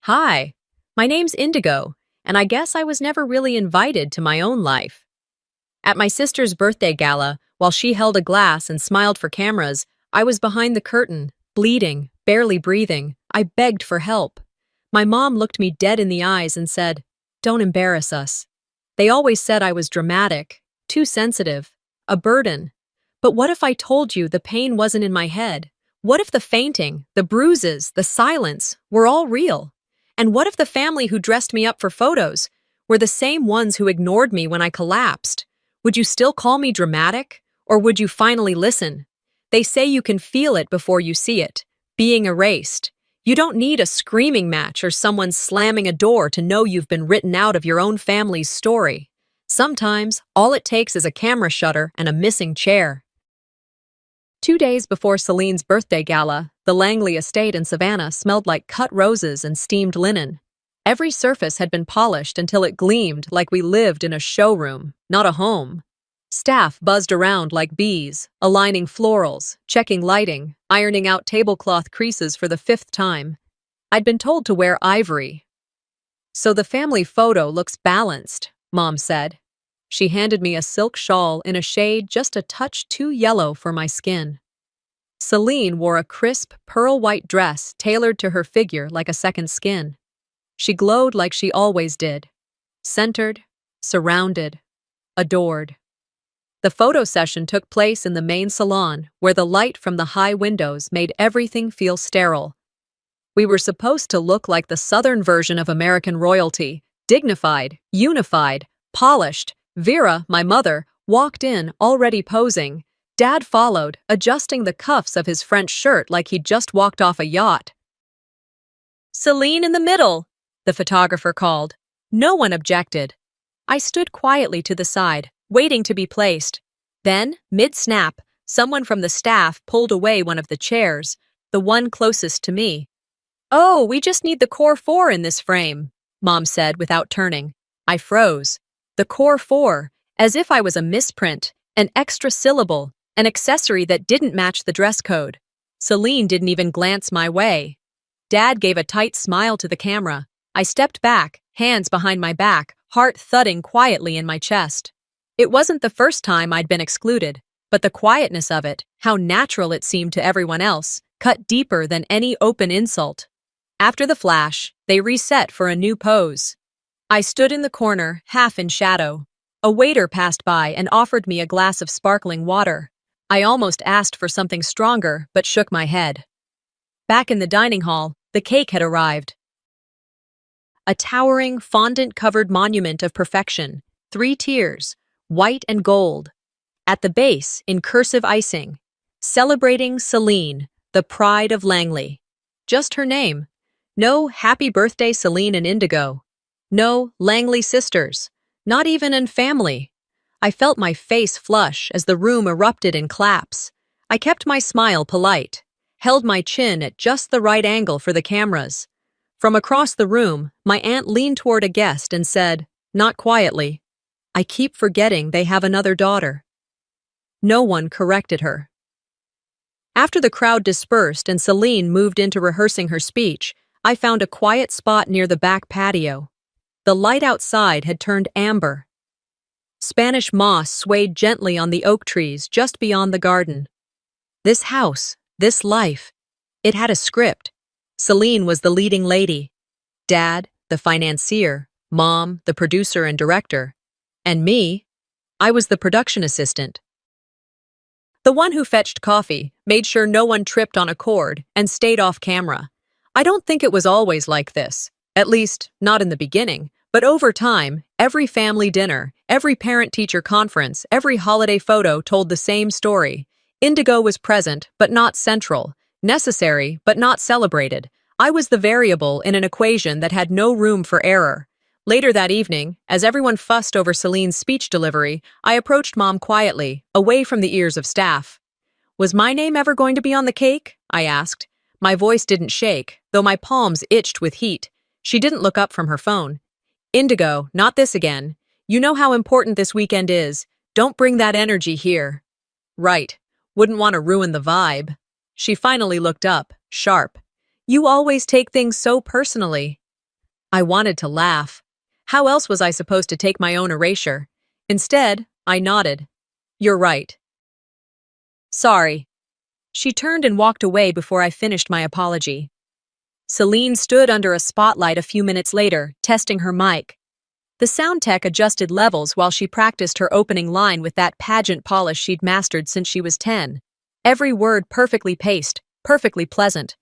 Hi, my name's Indigo, and I guess I was never really invited to my own life. At my sister's birthday gala, while she held a glass and smiled for cameras, I was behind the curtain, bleeding, barely breathing. I begged for help. My mom looked me dead in the eyes and said, "Don't embarrass us." They always said I was dramatic, too sensitive, a burden. But what if I told you the pain wasn't in my head? What if the fainting, the bruises, the silence were all real? And what if the family who dressed me up for photos were the same ones who ignored me when I collapsed? Would you still call me dramatic? Or would you finally listen? They say you can feel it before you see it, being erased. You don't need a screaming match or someone slamming a door to know you've been written out of your own family's story. Sometimes, all it takes is a camera shutter and a missing chair. 2 days before Celine's birthday gala, the Langley estate in Savannah smelled like cut roses and steamed linen. Every surface had been polished until it gleamed like we lived in a showroom, not a home. Staff buzzed around like bees, aligning florals, checking lighting, ironing out tablecloth creases for the 5th time. I'd been told to wear ivory. "So the family photo looks balanced," Mom said. She handed me a silk shawl in a shade just a touch too yellow for my skin. Celine wore a crisp, pearl-white dress tailored to her figure like a second skin. She glowed like she always did. Centered, surrounded, adored. The photo session took place in the main salon, where the light from the high windows made everything feel sterile. We were supposed to look like the southern version of American royalty, dignified, unified, polished. Vera, my mother, walked in, already posing. Dad followed, adjusting the cuffs of his French shirt like he'd just walked off a yacht. "Celine in the middle," the photographer called. No one objected. I stood quietly to the side, waiting to be placed. Then, mid-snap, someone from the staff pulled away one of the chairs, the one closest to me. "Oh, we just need the core 4 in this frame," Mom said without turning. I froze. The core 4, as if I was a misprint, an extra syllable, an accessory that didn't match the dress code. Celine didn't even glance my way. Dad gave a tight smile to the camera. I stepped back, hands behind my back, heart thudding quietly in my chest. It wasn't the first time I'd been excluded, but the quietness of it, how natural it seemed to everyone else, cut deeper than any open insult. After the flash, they reset for a new pose. I stood in the corner, half in shadow. A waiter passed by and offered me a glass of sparkling water. I almost asked for something stronger, but shook my head. Back in the dining hall, the cake had arrived. A towering, fondant-covered monument of perfection, 3 tiers, white and gold. At the base, in cursive icing, "Celebrating Celine, the pride of Langley." Just her name. No "Happy Birthday Celine and Indigo." No Langley sisters. Not even in family. I felt my face flush as the room erupted in claps. I kept my smile polite, held my chin at just the right angle for the cameras. From across the room, my aunt leaned toward a guest and said, not quietly, "I keep forgetting they have another daughter." No one corrected her. After the crowd dispersed and Celine moved into rehearsing her speech, I found a quiet spot near the back patio. The light outside had turned amber. Spanish moss swayed gently on the oak trees just beyond the garden. This house, this life, it had a script. Celine was the leading lady. Dad, the financier. Mom, the producer and director. And me, I was the production assistant. The one who fetched coffee, made sure no one tripped on a cord, and stayed off camera. I don't think it was always like this. At least, not in the beginning, but over time, every family dinner, every parent-teacher conference, every holiday photo told the same story. Indigo was present, but not central, necessary, but not celebrated. I was the variable in an equation that had no room for error. Later that evening, as everyone fussed over Celine's speech delivery, I approached Mom quietly, away from the ears of staff. "Was my name ever going to be on the cake?" I asked. My voice didn't shake, though my palms itched with heat. She didn't look up from her phone. "Indigo, not this again. You know how important this weekend is. Don't bring that energy here." "Right. Wouldn't want to ruin the vibe." She finally looked up, sharp. "You always take things so personally." I wanted to laugh. How else was I supposed to take my own erasure? Instead, I nodded. You're right. Sorry. She turned and walked away before I finished my apology. Celine stood under a spotlight a few minutes later, testing her mic. The sound tech adjusted levels while she practiced her opening line with that pageant polish she'd mastered since she was 10. Every word perfectly paced, perfectly pleasant.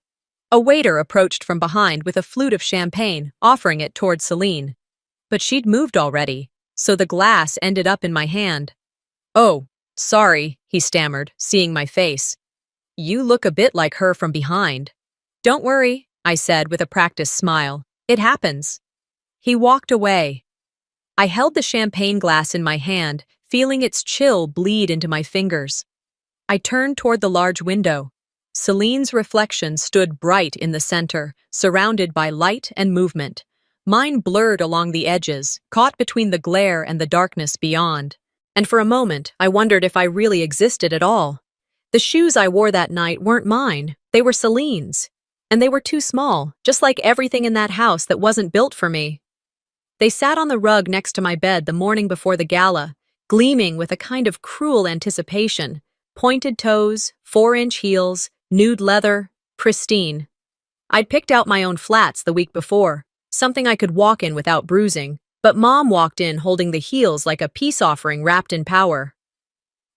A waiter approached from behind with a flute of champagne, offering it toward Celine. But she'd moved already, so the glass ended up in my hand. Oh, sorry, he stammered, seeing my face. You look a bit like her from behind. Don't worry, I said with a practiced smile. It happens. He walked away. I held the champagne glass in my hand, feeling its chill bleed into my fingers. I turned toward the large window. Celine's reflection stood bright in the center, surrounded by light and movement. Mine blurred along the edges, caught between the glare and the darkness beyond. And for a moment, I wondered if I really existed at all. The shoes I wore that night weren't mine, they were Celine's. And they were too small, just like everything in that house that wasn't built for me. They sat on the rug next to my bed the morning before the gala, gleaming with a kind of cruel anticipation. Pointed toes, 4-inch heels, nude leather, pristine. I'd picked out my own flats the week before, something I could walk in without bruising, but Mom walked in holding the heels like a peace offering wrapped in power.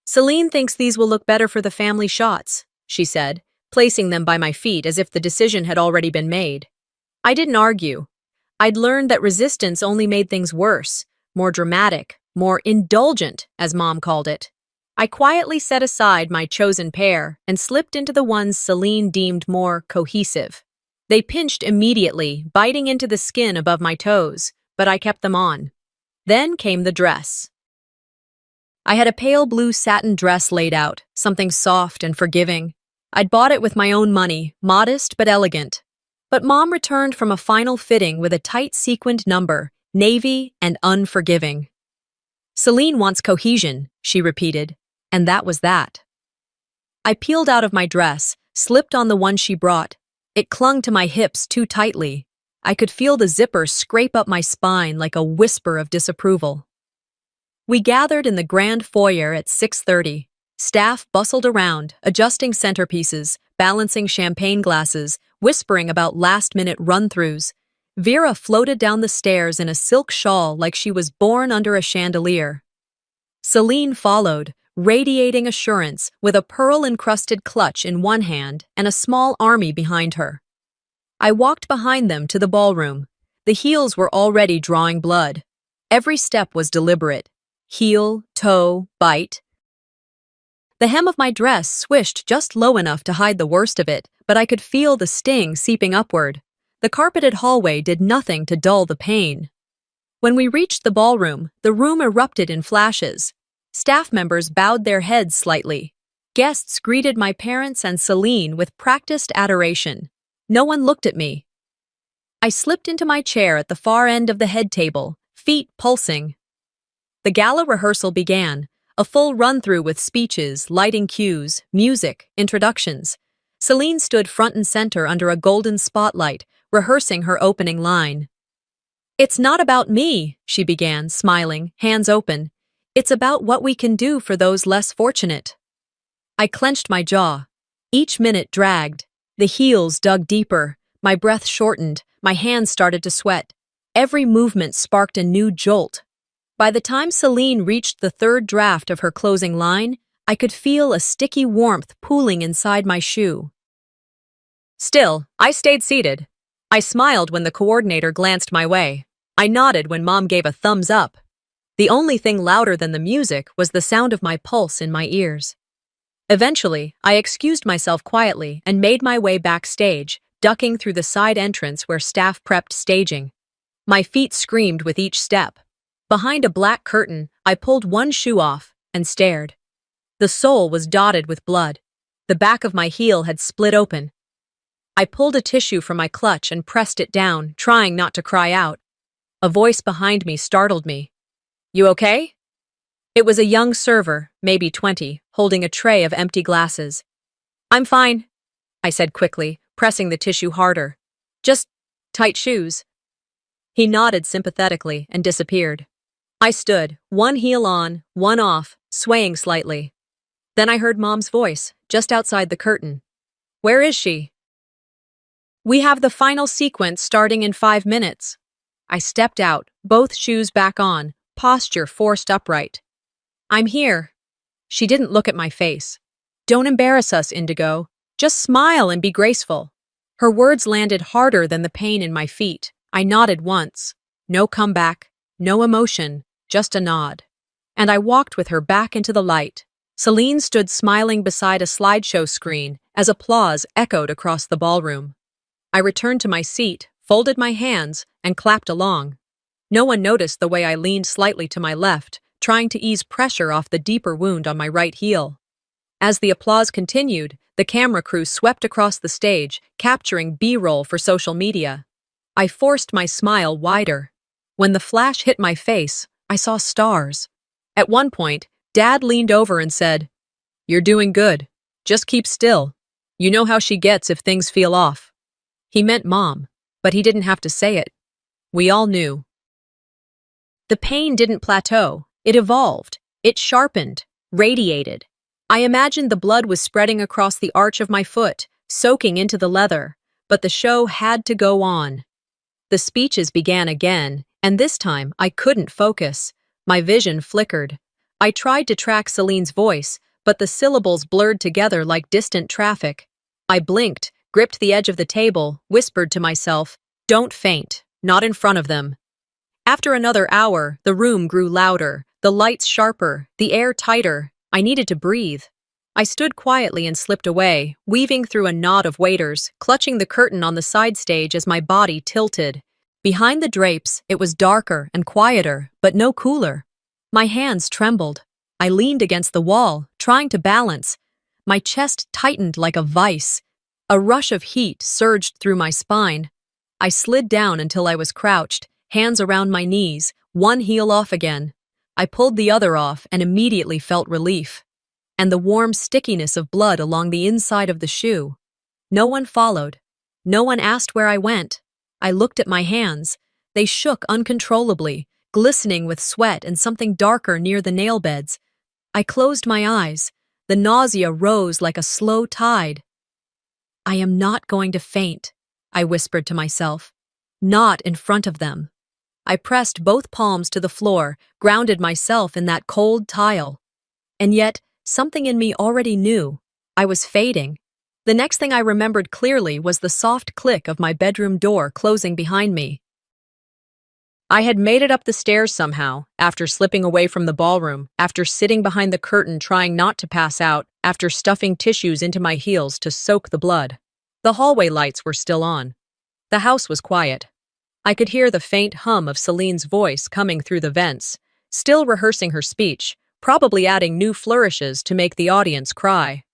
Celine thinks these will look better for the family shots, she said, placing them by my feet as if the decision had already been made. I didn't argue. I'd learned that resistance only made things worse, more dramatic, more indulgent, as Mom called it. I quietly set aside my chosen pair and slipped into the ones Celine deemed more cohesive. They pinched immediately, biting into the skin above my toes, but I kept them on. Then came the dress. I had a pale blue satin dress laid out, something soft and forgiving. I'd bought it with my own money, modest but elegant. But Mom returned from a final fitting with a tight sequined number, navy and unforgiving. Celine wants cohesion, she repeated, and that was that. I peeled out of my dress, slipped on the one she brought. It clung to my hips too tightly. I could feel the zipper scrape up my spine like a whisper of disapproval. We gathered in the grand foyer at 6:30. Staff bustled around, adjusting centerpieces, balancing champagne glasses, whispering about last-minute run-throughs. Vera floated down the stairs in a silk shawl like she was born under a chandelier. Celine followed, radiating assurance, with a pearl-encrusted clutch in one hand and a small army behind her. I walked behind them to the ballroom. The heels were already drawing blood. Every step was deliberate. Heel, toe, bite. The hem of my dress swished just low enough to hide the worst of it, but I could feel the sting seeping upward. The carpeted hallway did nothing to dull the pain. When we reached the ballroom, the room erupted in flashes. Staff members bowed their heads slightly. Guests greeted my parents and Celine with practiced adoration. No one looked at me. I slipped into my chair at the far end of the head table, feet pulsing. The gala rehearsal began, a full run-through with speeches, lighting cues, music, introductions. Celine stood front and center under a golden spotlight, rehearsing her opening line. "It's not about me," she began, smiling, hands open. "It's about what we can do for those less fortunate." I clenched my jaw. Each minute dragged. The heels dug deeper. My breath shortened. My hands started to sweat. Every movement sparked a new jolt. By the time Celine reached the third draft of her closing line, I could feel a sticky warmth pooling inside my shoe. Still, I stayed seated. I smiled when the coordinator glanced my way. I nodded when Mom gave a thumbs up. The only thing louder than the music was the sound of my pulse in my ears. Eventually, I excused myself quietly and made my way backstage, ducking through the side entrance where staff prepped staging. My feet screamed with each step. Behind a black curtain, I pulled one shoe off and stared. The sole was dotted with blood. The back of my heel had split open. I pulled a tissue from my clutch and pressed it down, trying not to cry out. A voice behind me startled me. "You okay?" It was a young server, maybe 20, holding a tray of empty glasses. "I'm fine," I said quickly, pressing the tissue harder. "Just tight shoes." He nodded sympathetically and disappeared. I stood, one heel on, one off, swaying slightly. Then I heard Mom's voice, just outside the curtain. "Where is she?" "We have the final sequence starting in 5 minutes." I stepped out, both shoes back on, posture forced upright. "I'm here." She didn't look at my face. "Don't embarrass us, Indigo. Just smile and be graceful." Her words landed harder than the pain in my feet. I nodded once. No comeback, no emotion, just a nod. And I walked with her back into the light. Celine stood smiling beside a slideshow screen as applause echoed across the ballroom. I returned to my seat, folded my hands, and clapped along. No one noticed the way I leaned slightly to my left, trying to ease pressure off the deeper wound on my right heel. As the applause continued, the camera crew swept across the stage, capturing B-roll for social media. I forced my smile wider. When the flash hit my face, I saw stars. At one point, Dad leaned over and said, "You're doing good. Just keep still. You know how she gets if things feel off." He meant Mom, but he didn't have to say it. We all knew. The pain didn't plateau. It evolved. It sharpened, radiated. I imagined the blood was spreading across the arch of my foot, soaking into the leather, but the show had to go on. The speeches began again, and this time I couldn't focus. My vision flickered. I tried to track Celine's voice, but the syllables blurred together like distant traffic. I blinked, gripped the edge of the table, whispered to myself, "Don't faint, not in front of them." After another hour, the room grew louder, the lights sharper, the air tighter. I needed to breathe. I stood quietly and slipped away, weaving through a knot of waiters, clutching the curtain on the side stage as my body tilted. Behind the drapes, it was darker and quieter, but no cooler. My hands trembled. I leaned against the wall, trying to balance. My chest tightened like a vice. A rush of heat surged through my spine. I slid down until I was crouched, hands around my knees, one heel off again. I pulled the other off and immediately felt relief. And the warm stickiness of blood along the inside of the shoe. No one followed. No one asked where I went. I looked at my hands. They shook uncontrollably, glistening with sweat and something darker near the nail beds. I closed my eyes. The nausea rose like a slow tide. "I am not going to faint," I whispered to myself. "Not in front of them." I pressed both palms to the floor, grounded myself in that cold tile. And yet, something in me already knew. I was fading. The next thing I remembered clearly was the soft click of my bedroom door closing behind me. I had made it up the stairs somehow, after slipping away from the ballroom, after sitting behind the curtain trying not to pass out, after stuffing tissues into my heels to soak the blood. The hallway lights were still on. The house was quiet. I could hear the faint hum of Celine's voice coming through the vents, still rehearsing her speech, probably adding new flourishes to make the audience cry.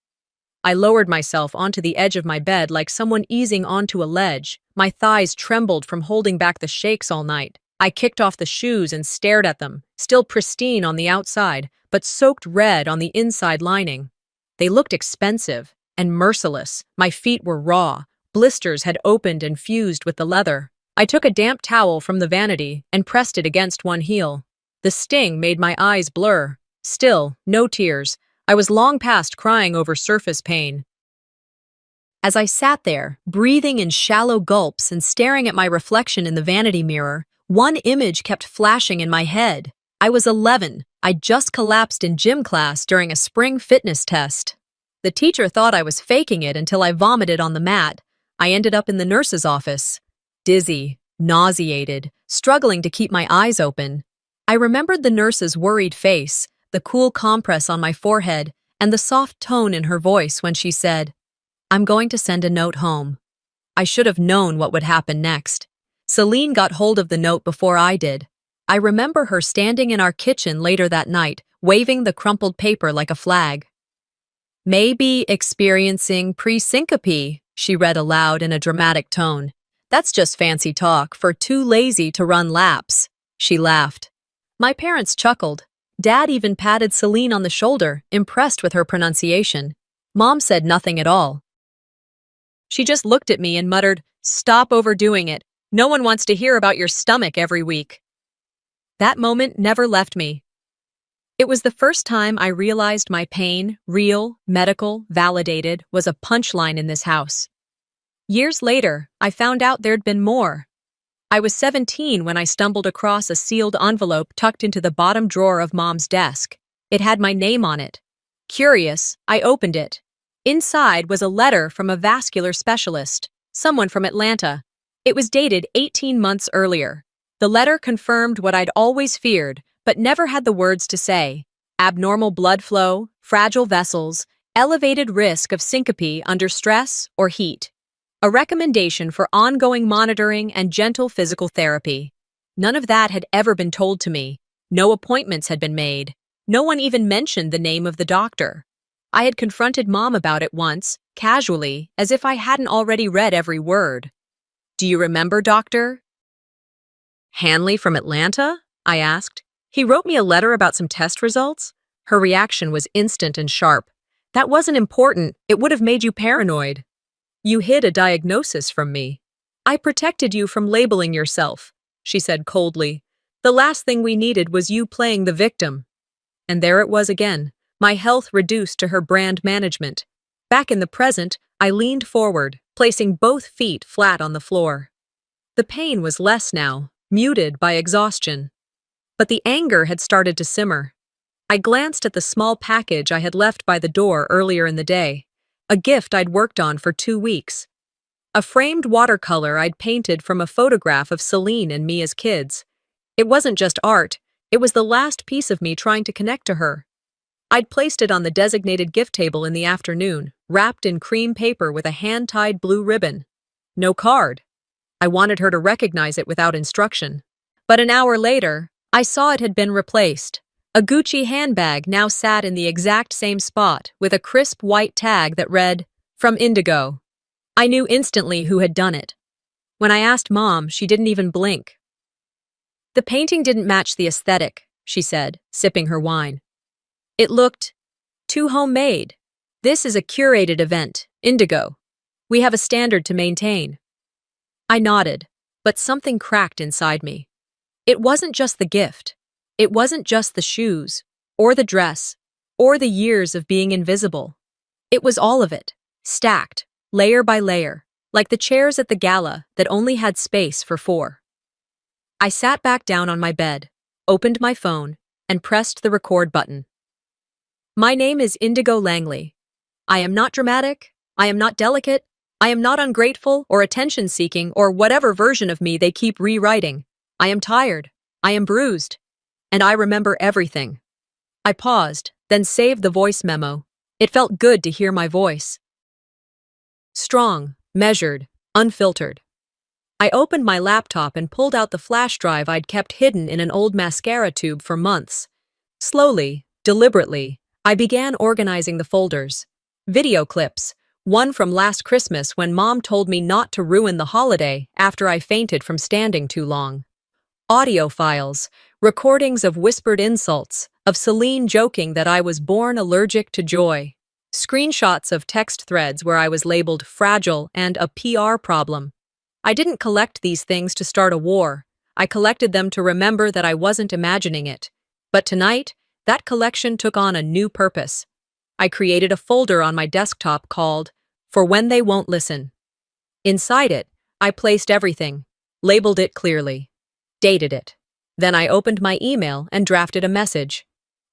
I lowered myself onto the edge of my bed like someone easing onto a ledge. My thighs trembled from holding back the shakes all night. I kicked off the shoes and stared at them, still pristine on the outside, but soaked red on the inside lining. They looked expensive and merciless. My feet were raw. Blisters had opened and fused with the leather. I took a damp towel from the vanity and pressed it against one heel. The sting made my eyes blur. Still, no tears. I was long past crying over surface pain. As I sat there, breathing in shallow gulps and staring at my reflection in the vanity mirror, one image kept flashing in my head. I was 11. I'd just collapsed in gym class during a spring fitness test. The teacher thought I was faking it until I vomited on the mat. I ended up in the nurse's office. Dizzy, nauseated, struggling to keep my eyes open. I remembered the nurse's worried face, the cool compress on my forehead, and the soft tone in her voice when she said, "I'm going to send a note home." I should have known what would happen next. Celine got hold of the note before I did. I remember her standing in our kitchen later that night, waving the crumpled paper like a flag. "Maybe experiencing pre-syncope," she read aloud in a dramatic tone. "That's just fancy talk for too lazy to run laps." She laughed. My parents chuckled. Dad even patted Celine on the shoulder, impressed with her pronunciation. Mom said nothing at all. She just looked at me and muttered, "Stop overdoing it. No one wants to hear about your stomach every week. That moment never left me. It was the first time I realized my pain, real, medical, validated, was a punchline in this house. Years later, I found out there'd been more. I was 17 when I stumbled across a sealed envelope tucked into the bottom drawer of Mom's desk. It had my name on it. Curious, I opened it. Inside was a letter from a vascular specialist, someone from Atlanta. It was dated 18 months earlier. The letter confirmed what I'd always feared, but never had the words to say: abnormal blood flow, fragile vessels, elevated risk of syncope under stress or heat. A recommendation for ongoing monitoring and gentle physical therapy. None of that had ever been told to me. No appointments had been made. No one even mentioned the name of the doctor. I had confronted Mom about it once, casually, as if I hadn't already read every word. "Do you remember, Doctor Hanley from Atlanta?" I asked. "He wrote me a letter about some test results." Her reaction was instant and sharp. "That wasn't important. It would have made you paranoid. You hid a diagnosis from me. I protected you from labeling yourself," she said coldly. "The last thing we needed was you playing the victim." And there it was again, my health reduced to her brand management. Back in the present, I leaned forward, placing both feet flat on the floor. The pain was less now, muted by exhaustion. But the anger had started to simmer. I glanced at the small package I had left by the door earlier in the day, a gift I'd worked on for 2 weeks. A framed watercolor I'd painted from a photograph of Celine and me as kids. It wasn't just art, it was the last piece of me trying to connect to her. I'd placed it on the designated gift table in the afternoon, wrapped in cream paper with a hand-tied blue ribbon. No card. I wanted her to recognize it without instruction. But an hour later, I saw it had been replaced. A Gucci handbag now sat in the exact same spot, with a crisp white tag that read, "From Indigo." I knew instantly who had done it. When I asked Mom, she didn't even blink. "The painting didn't match the aesthetic," she said, sipping her wine. "It looked too homemade. This is a curated event, Indigo. We have a standard to maintain." I nodded, but something cracked inside me. It wasn't just the gift. It wasn't just the shoes, or the dress, or the years of being invisible. It was all of it, stacked, layer by layer, like the chairs at the gala that only had space for 4. I sat back down on my bed, opened my phone, and pressed the record button. "My name is Indigo Langley. I am not dramatic, I am not delicate, I am not ungrateful or attention-seeking or whatever version of me they keep rewriting. I am tired, I am bruised, and I remember everything." I paused, then saved the voice memo. It felt good to hear my voice. Strong, measured, unfiltered. I opened my laptop and pulled out the flash drive I'd kept hidden in an old mascara tube for months. Slowly, deliberately, I began organizing the folders. Video clips, one from last Christmas when Mom told me not to ruin the holiday after I fainted from standing too long. Audio files, recordings of whispered insults, of Celine joking that I was born allergic to joy. Screenshots of text threads where I was labeled fragile and a PR problem. I didn't collect these things to start a war. I collected them to remember that I wasn't imagining it. But tonight, that collection took on a new purpose. I created a folder on my desktop called "For When They Won't Listen." Inside it, I placed everything, labeled it clearly, dated it. Then I opened my email and drafted a message.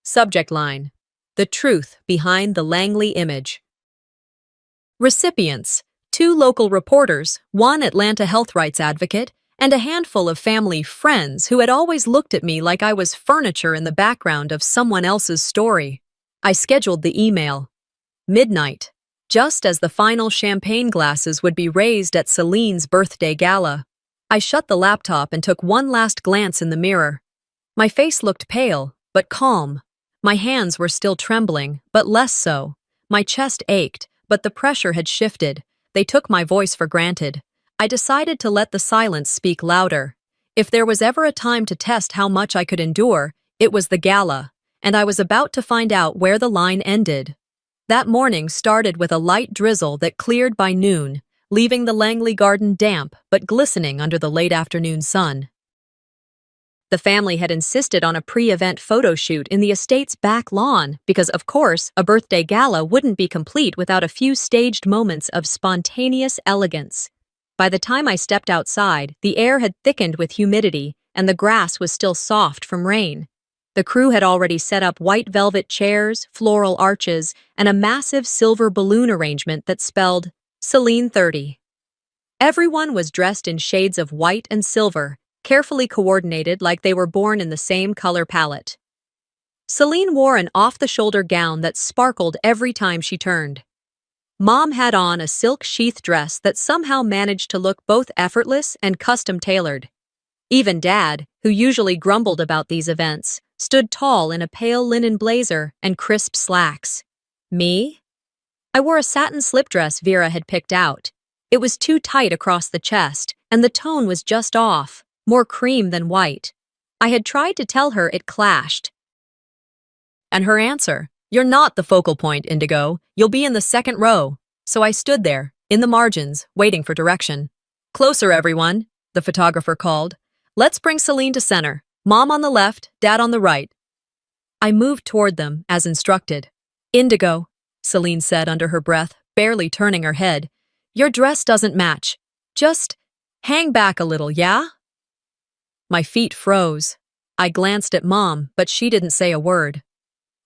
Subject line: "The truth behind the Langley image." Recipients: 2 local reporters, 1 Atlanta health rights advocate, and a handful of family friends who had always looked at me like I was furniture in the background of someone else's story. I scheduled the email. Midnight, just as the final champagne glasses would be raised at Celine's birthday gala. I shut the laptop and took one last glance in the mirror. My face looked pale, but calm. My hands were still trembling, but less so. My chest ached, but the pressure had shifted. They took my voice for granted. I decided to let the silence speak louder. If there was ever a time to test how much I could endure, it was the gala, and I was about to find out where the line ended. That morning started with a light drizzle that cleared by noon, leaving the Langley garden damp but glistening under the late afternoon sun. The family had insisted on a pre-event photo shoot in the estate's back lawn because, of course, a birthday gala wouldn't be complete without a few staged moments of spontaneous elegance. By the time I stepped outside, the air had thickened with humidity, and the grass was still soft from rain. The crew had already set up white velvet chairs, floral arches, and a massive silver balloon arrangement that spelled Celine 30. Everyone was dressed in shades of white and silver, carefully coordinated like they were born in the same color palette. Celine wore an off-the-shoulder gown that sparkled every time she turned. Mom had on a silk sheath dress that somehow managed to look both effortless and custom-tailored. Even Dad, who usually grumbled about these events, stood tall in a pale linen blazer and crisp slacks. Me? I wore a satin slip dress Vera had picked out. It was too tight across the chest, and the tone was just off, more cream than white. I had tried to tell her it clashed. And her answer, "You're not the focal point, Indigo. You'll be in the second row." So I stood there, in the margins, waiting for direction. "Closer, everyone," the photographer called. "Let's bring Celine to center. Mom on the left, Dad on the right." I moved toward them, as instructed. "Indigo," Celine said under her breath, barely turning her head. "Your dress doesn't match. Just hang back a little, yeah?" My feet froze. I glanced at Mom, but she didn't say a word.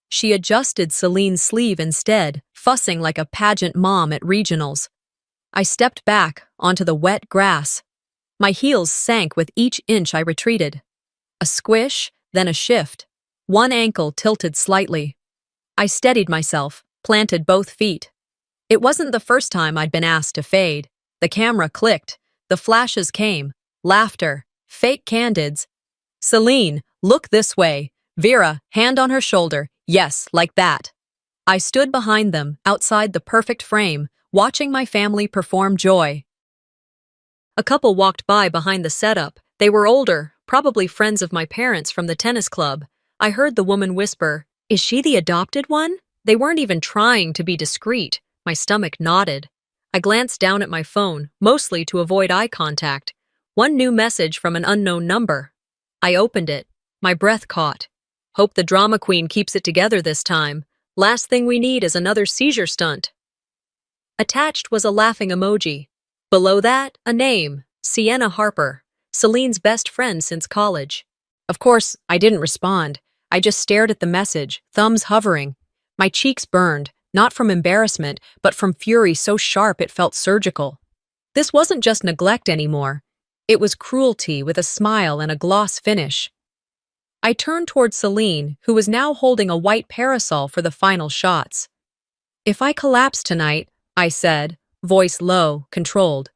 She adjusted Celine's sleeve instead, fussing like a pageant mom at regionals. I stepped back onto the wet grass. My heels sank with each inch I retreated. A squish, then a shift. One ankle tilted slightly. I steadied myself, planted both feet. It wasn't the first time I'd been asked to fade. The camera clicked. The flashes came. Laughter. Fake candids. "Celine, look this way." Vera, hand on her shoulder. "Yes, like that." I stood behind them, outside the perfect frame, watching my family perform joy. A couple walked by behind the setup. They were older, probably friends of my parents from the tennis club. I heard the woman whisper, "Is she the adopted one?" They weren't even trying to be discreet. My stomach knotted. I glanced down at my phone, mostly to avoid eye contact. One new message from an unknown number. I opened it. My breath caught. Hope the drama queen keeps it together this time. Last thing we need is another seizure stunt. Attached was a laughing emoji. Below that, a name, Sienna Harper, Celine's best friend since college. Of course, I didn't respond. I just stared at the message, thumbs hovering. My cheeks burned, not from embarrassment, but from fury so sharp it felt surgical. This wasn't just neglect anymore. It was cruelty with a smile and a gloss finish. I turned toward Celine, who was now holding a white parasol for the final shots. "If I collapse tonight," I said, voice low, controlled,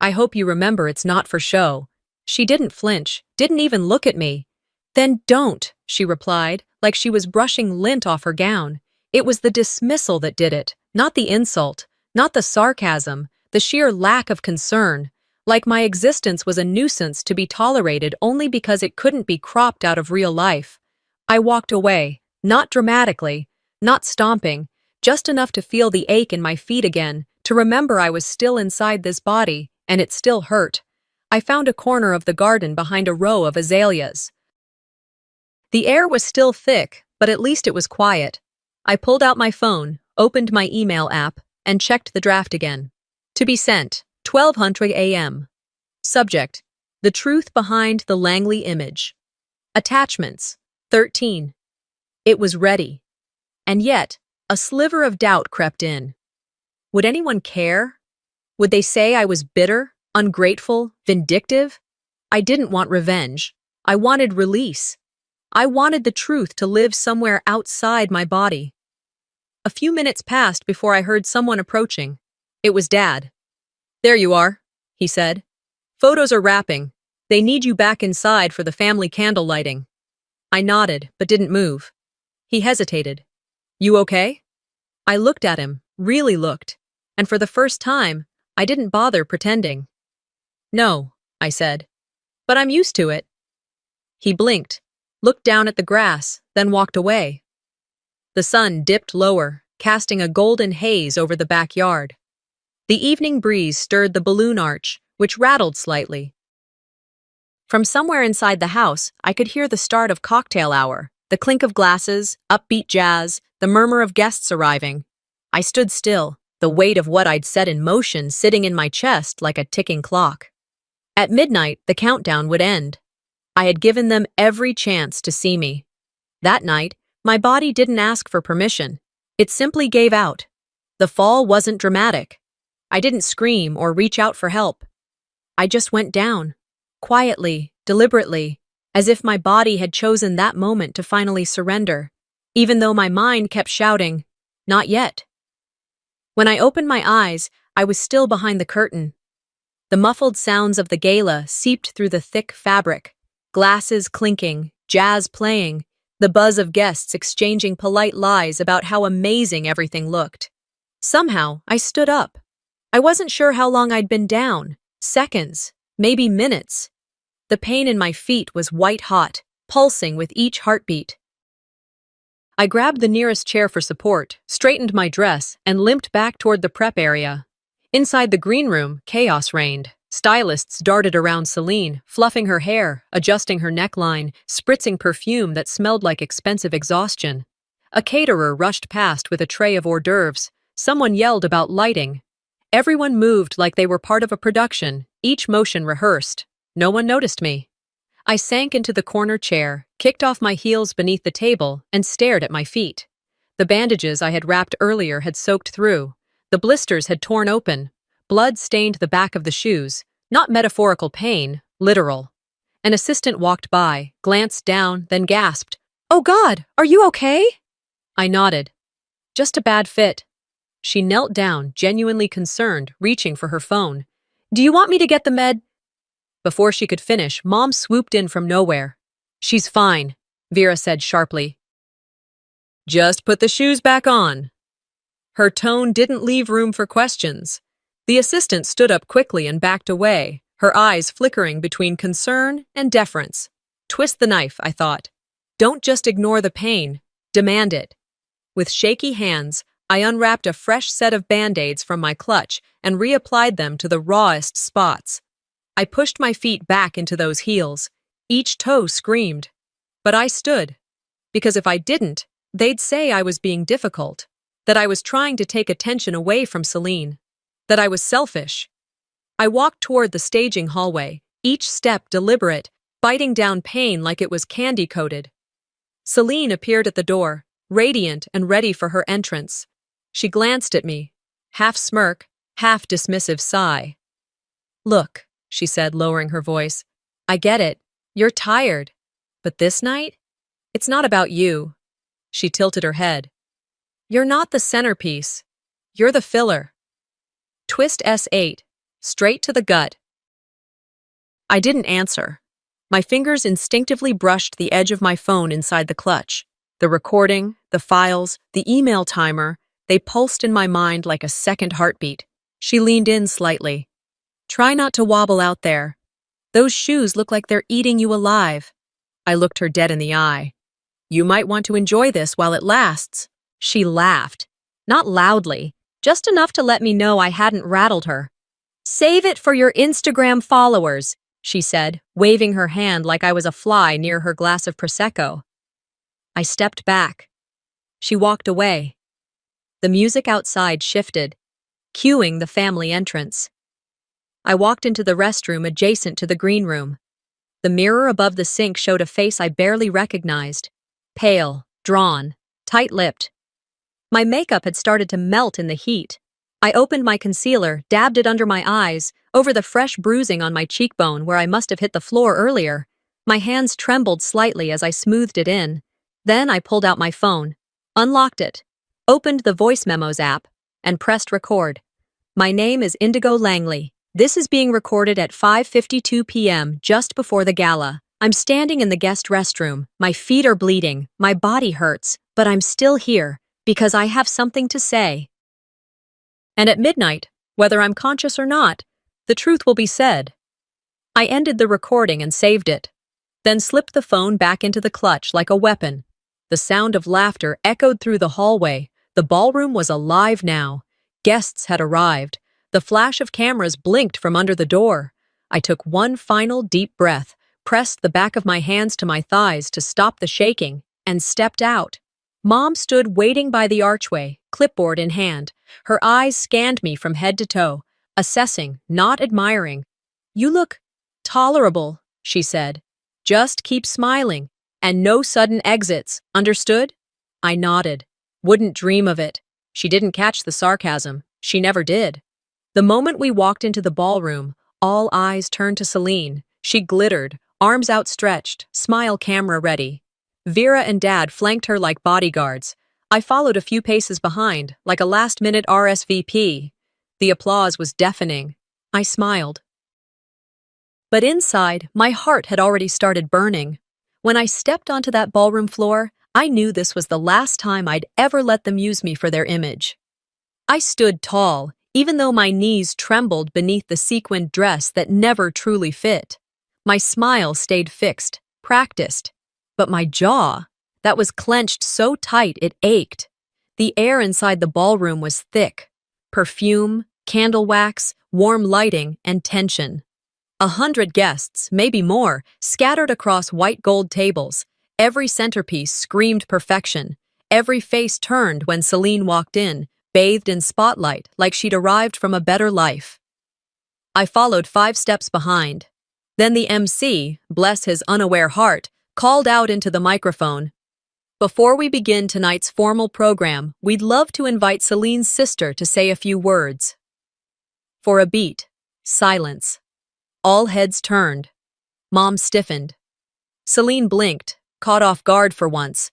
"I hope you remember it's not for show." She didn't flinch, didn't even look at me. "Then don't," she replied, like she was brushing lint off her gown. It was the dismissal that did it, not the insult, not the sarcasm, the sheer lack of concern. Like my existence was a nuisance to be tolerated only because it couldn't be cropped out of real life. I walked away, not dramatically, not stomping, just enough to feel the ache in my feet again, to remember I was still inside this body, and it still hurt. I found a corner of the garden behind a row of azaleas. The air was still thick, but at least it was quiet. I pulled out my phone, opened my email app, and checked the draft again. To be sent. 12:00 a.m. Subject: The truth behind the Langley image. Attachments: 13. It was ready. And yet, a sliver of doubt crept in. Would anyone care? Would they say I was bitter, ungrateful, vindictive? I didn't want revenge. I wanted release. I wanted the truth to live somewhere outside my body. A few minutes passed before I heard someone approaching. It was Dad. "There you are," he said. "Photos are wrapping. They need you back inside for the family candle lighting." I nodded, but didn't move. He hesitated. "You okay?" I looked at him, really looked, and for the first time, I didn't bother pretending. "No," I said, "but I'm used to it." He blinked, looked down at the grass, then walked away. The sun dipped lower, casting a golden haze over the backyard. The evening breeze stirred the balloon arch, which rattled slightly. From somewhere inside the house, I could hear the start of cocktail hour, the clink of glasses, upbeat jazz, the murmur of guests arriving. I stood still, the weight of what I'd set in motion sitting in my chest like a ticking clock. At midnight, the countdown would end. I had given them every chance to see me. That night, my body didn't ask for permission. It simply gave out. The fall wasn't dramatic. I didn't scream or reach out for help. I just went down, quietly, deliberately, as if my body had chosen that moment to finally surrender, even though my mind kept shouting, "Not yet." When I opened my eyes, I was still behind the curtain. The muffled sounds of the gala seeped through the thick fabric, glasses clinking, jazz playing, the buzz of guests exchanging polite lies about how amazing everything looked. Somehow, I stood up. I wasn't sure how long I'd been down, seconds, maybe minutes. The pain in my feet was white-hot, pulsing with each heartbeat. I grabbed the nearest chair for support, straightened my dress, and limped back toward the prep area. Inside the green room, chaos reigned. Stylists darted around Celine, fluffing her hair, adjusting her neckline, spritzing perfume that smelled like expensive exhaustion. A caterer rushed past with a tray of hors d'oeuvres. Someone yelled about lighting. Everyone moved like they were part of a production, each motion rehearsed. No one noticed me. I sank into the corner chair, kicked off my heels beneath the table, and stared at my feet. The bandages I had wrapped earlier had soaked through. The blisters had torn open. Blood stained the back of the shoes. Not metaphorical pain, literal. An assistant walked by, glanced down, then gasped, "Oh God, are you okay?" I nodded. "Just a bad fit." She knelt down, genuinely concerned, reaching for her phone. "Do you want me to get the med?" Before she could finish, Mom swooped in from nowhere. "She's fine," Vera said sharply. "Just put the shoes back on." Her tone didn't leave room for questions. The assistant stood up quickly and backed away, her eyes flickering between concern and deference. Twist the knife, I thought. Don't just ignore the pain, demand it. With shaky hands, I unwrapped a fresh set of Band-Aids from my clutch and reapplied them to the rawest spots. I pushed my feet back into those heels. Each toe screamed. But I stood. Because if I didn't, they'd say I was being difficult, that I was trying to take attention away from Celine, that I was selfish. I walked toward the staging hallway, each step deliberate, biting down pain like it was candy-coated. Celine appeared at the door, radiant and ready for her entrance. She glanced at me, half smirk, half dismissive sigh. "Look," she said, lowering her voice, "I get it. You're tired. But this night? It's not about you." She tilted her head. "You're not the centerpiece. You're the filler. Twist S8, straight to the gut." I didn't answer. My fingers instinctively brushed the edge of my phone inside the clutch. The recording, the files, the email timer, they pulsed in my mind like a second heartbeat. She leaned in slightly. "Try not to wobble out there. Those shoes look like they're eating you alive." I looked her dead in the eye. "You might want to enjoy this while it lasts." She laughed. Not loudly, just enough to let me know I hadn't rattled her. "Save it for your Instagram followers," she said, waving her hand like I was a fly near her glass of Prosecco. I stepped back. She walked away. The music outside shifted, cueing the family entrance. I walked into the restroom adjacent to the green room. The mirror above the sink showed a face I barely recognized. Pale, drawn, tight-lipped. My makeup had started to melt in the heat. I opened my concealer, dabbed it under my eyes, over the fresh bruising on my cheekbone where I must have hit the floor earlier. My hands trembled slightly as I smoothed it in. Then I pulled out my phone, unlocked it, opened the voice memos app, and pressed record. "My name is Indigo Langley. This is being recorded at 5:52 p.m. just before the gala. I'm standing in the guest restroom. My feet are bleeding. My body hurts. But I'm still here because I have something to say." And at midnight, whether I'm conscious or not, the truth will be said. I ended the recording and saved it, then slipped the phone back into the clutch like a weapon. The sound of laughter echoed through the hallway. The ballroom was alive now. Guests had arrived. The flash of cameras blinked from under the door. I took one final deep breath, pressed the back of my hands to my thighs to stop the shaking, and stepped out. Mom stood waiting by the archway, clipboard in hand. Her eyes scanned me from head to toe, assessing, not admiring. "You look tolerable," she said. "Just keep smiling, and no sudden exits, understood?" I nodded. Wouldn't dream of it. She didn't catch the sarcasm. She never did. The moment we walked into the ballroom, all eyes turned to Celine. She glittered, arms outstretched, smile camera ready. Vera and Dad flanked her like bodyguards. I followed a few paces behind, like a last-minute RSVP. The applause was deafening. I smiled. But inside, my heart had already started burning. When I stepped onto that ballroom floor, I knew this was the last time I'd ever let them use me for their image. I stood tall, even though my knees trembled beneath the sequined dress that never truly fit. My smile stayed fixed, practiced. But my jaw, that was clenched so tight it ached. The air inside the ballroom was thick. Perfume, candle wax, warm lighting, and tension. 100 guests, maybe more, scattered across white gold tables. Every centerpiece screamed perfection. Every face turned when Celine walked in, bathed in spotlight like she'd arrived from a better life. I followed 5 steps behind. Then the MC, bless his unaware heart, called out into the microphone. "Before we begin tonight's formal program, we'd love to invite Celine's sister to say a few words." For a beat, silence. All heads turned. Mom stiffened. Celine blinked, caught off guard for once.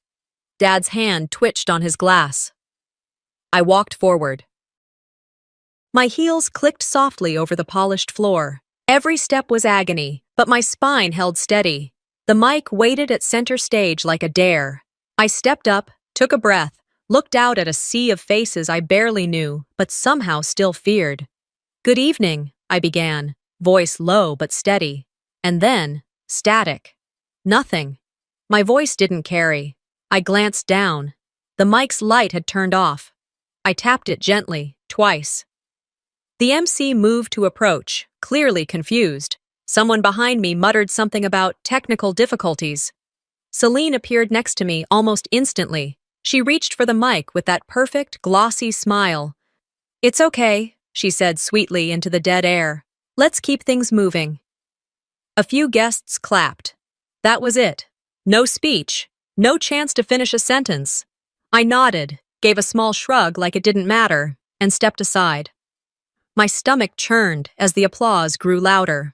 Dad's hand twitched on his glass. I walked forward. My heels clicked softly over the polished floor. Every step was agony, but my spine held steady. The mic waited at center stage like a dare. I stepped up, took a breath, looked out at a sea of faces I barely knew, but somehow still feared. "Good evening," I began, voice low but steady. And then, static. Nothing. My voice didn't carry. I glanced down. The mic's light had turned off. I tapped it gently, twice. The MC moved to approach, clearly confused. Someone behind me muttered something about technical difficulties. Celine appeared next to me almost instantly. She reached for the mic with that perfect, glossy smile. "It's okay," she said sweetly into the dead air. "Let's keep things moving." A few guests clapped. That was it. No speech. No chance to finish a sentence. I nodded, gave a small shrug like it didn't matter, and stepped aside. My stomach churned as the applause grew louder.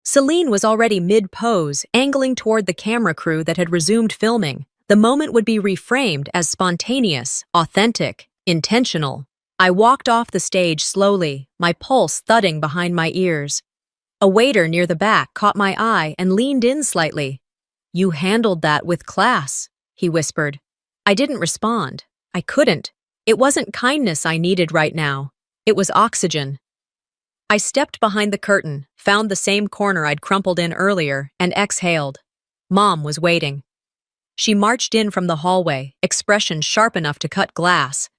Celine was already mid-pose, angling toward the camera crew that had resumed filming. The moment would be reframed as spontaneous, authentic, intentional. I walked off the stage slowly, my pulse thudding behind my ears. A waiter near the back caught my eye and leaned in slightly. "You handled that with class," he whispered. I didn't respond. I couldn't. It wasn't kindness I needed right now. It was oxygen. I stepped behind the curtain, found the same corner I'd crumpled in earlier, and exhaled. Mom was waiting. She marched in from the hallway, expression sharp enough to cut glass.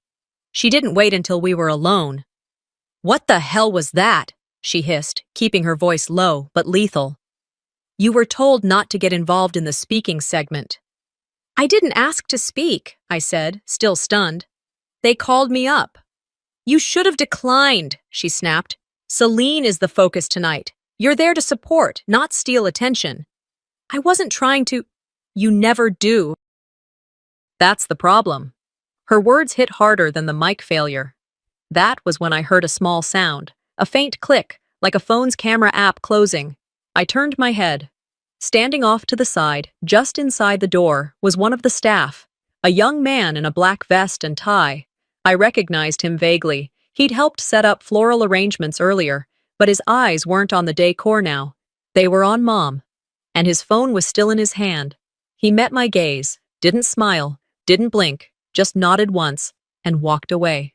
She didn't wait until we were alone. "What the hell was that?" she hissed, keeping her voice low but lethal. "You were told not to get involved in the speaking segment." "I didn't ask to speak," I said, still stunned. "They called me up." "You should have declined," she snapped. "Celine is the focus tonight. You're there to support, not steal attention." "I wasn't trying to—" "You never do." That's the problem. Her words hit harder than the mic failure. That was when I heard a small sound, a faint click, like a phone's camera app closing. I turned my head. Standing off to the side, just inside the door, was one of the staff, a young man in a black vest and tie. I recognized him vaguely. He'd helped set up floral arrangements earlier, but his eyes weren't on the decor now. They were on Mom. And his phone was still in his hand. He met my gaze, didn't smile, didn't blink, just nodded once, and walked away.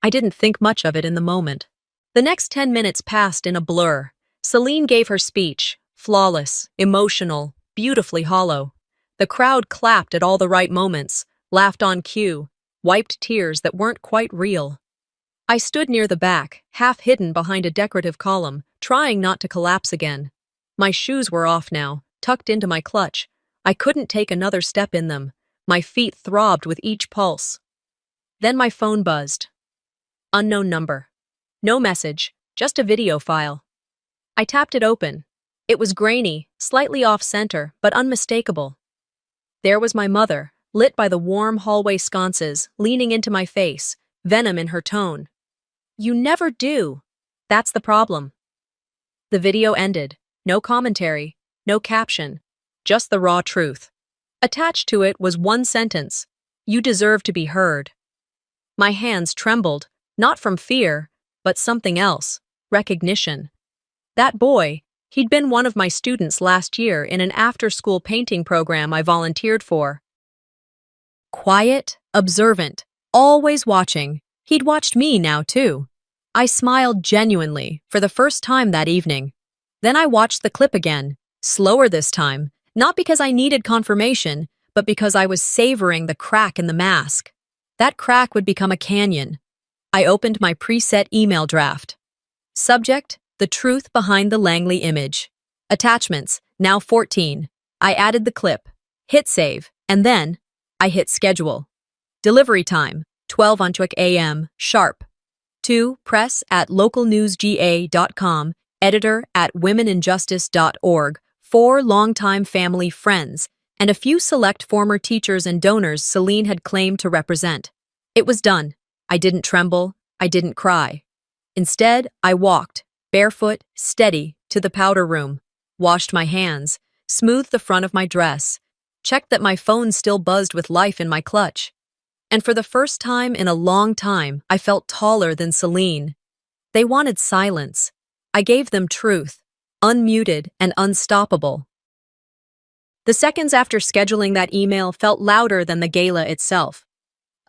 I didn't think much of it in the moment. The next 10 minutes passed in a blur. Celine gave her speech, flawless, emotional, beautifully hollow. The crowd clapped at all the right moments, laughed on cue, wiped tears that weren't quite real. I stood near the back, half hidden behind a decorative column, trying not to collapse again. My shoes were off now, tucked into my clutch. I couldn't take another step in them. My feet throbbed with each pulse. Then my phone buzzed. Unknown number. No message, just a video file. I tapped it open. It was grainy, slightly off-center, but unmistakable. There was my mother, lit by the warm hallway sconces, leaning into my face, venom in her tone. "You never do." That's the problem. The video ended. No commentary, no caption, just the raw truth. Attached to it was one sentence: "You deserve to be heard." My hands trembled, not from fear, but something else: recognition. That boy, he'd been one of my students last year in an after-school painting program I volunteered for. Quiet, observant, always watching. He'd watched me now, too. I smiled genuinely for the first time that evening. Then I watched the clip again, slower this time, not because I needed confirmation, but because I was savoring the crack in the mask. That crack would become a canyon. I opened my preset email draft. Subject: the truth behind the Langley image. Attachments: now 14. I added the clip, hit save, and then I hit schedule. Delivery time: 12 a.m. sharp. To press@localnewsga.com, editor@womeninjustice.org, 4 longtime family friends, and a few select former teachers and donors Celine had claimed to represent. It was done. I didn't tremble. I didn't cry. Instead, I walked, barefoot, steady, to the powder room, washed my hands, smoothed the front of my dress, checked that my phone still buzzed with life in my clutch. And for the first time in a long time, I felt taller than Celine. They wanted silence. I gave them truth, unmuted and unstoppable. The seconds after scheduling that email felt louder than the gala itself.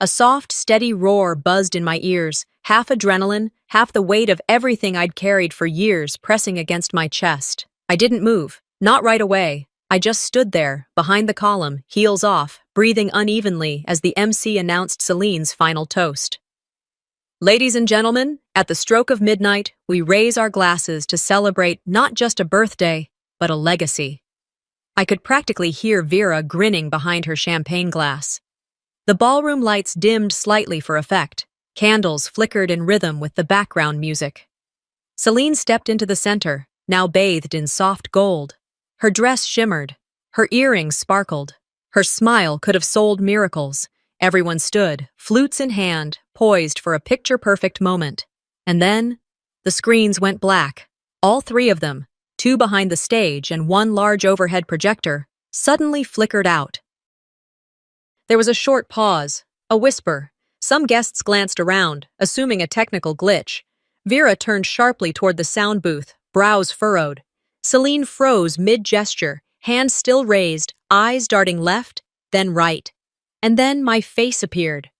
A soft, steady roar buzzed in my ears, half adrenaline, half the weight of everything I'd carried for years pressing against my chest. I didn't move, not right away. I just stood there, behind the column, heels off, breathing unevenly as the MC announced Celine's final toast. "Ladies and gentlemen, at the stroke of midnight, we raise our glasses to celebrate not just a birthday, but a legacy." I could practically hear Vera grinning behind her champagne glass. The ballroom lights dimmed slightly for effect. Candles flickered in rhythm with the background music. Celine stepped into the center, now bathed in soft gold. Her dress shimmered. Her earrings sparkled. Her smile could have sold miracles. Everyone stood, flutes in hand, poised for a picture-perfect moment. And then, the screens went black. All 3 of them, 2 behind the stage and 1 large overhead projector, suddenly flickered out. There was a short pause, a whisper. Some guests glanced around, assuming a technical glitch. Vera turned sharply toward the sound booth, brows furrowed. Celine froze mid-gesture, hands still raised, eyes darting left, then right. And then my face appeared.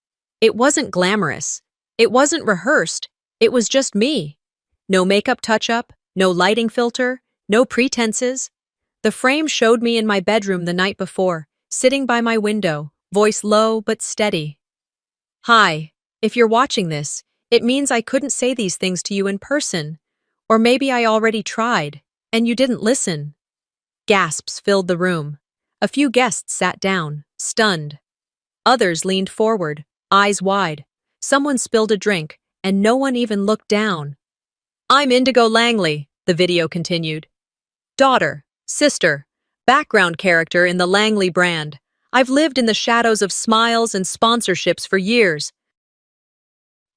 It wasn't glamorous. It wasn't rehearsed. It was just me. No makeup touch-up, no lighting filter, no pretenses. The frame showed me in my bedroom the night before, sitting by my window, voice low but steady. "Hi, if you're watching this, it means I couldn't say these things to you in person. Or maybe I already tried, and you didn't listen." Gasps filled the room. A few guests sat down, stunned. Others leaned forward, eyes wide. Someone spilled a drink, and no one even looked down. "I'm Indigo Langley," the video continued. "Daughter, sister, background character in the Langley brand. I've lived in the shadows of smiles and sponsorships for years.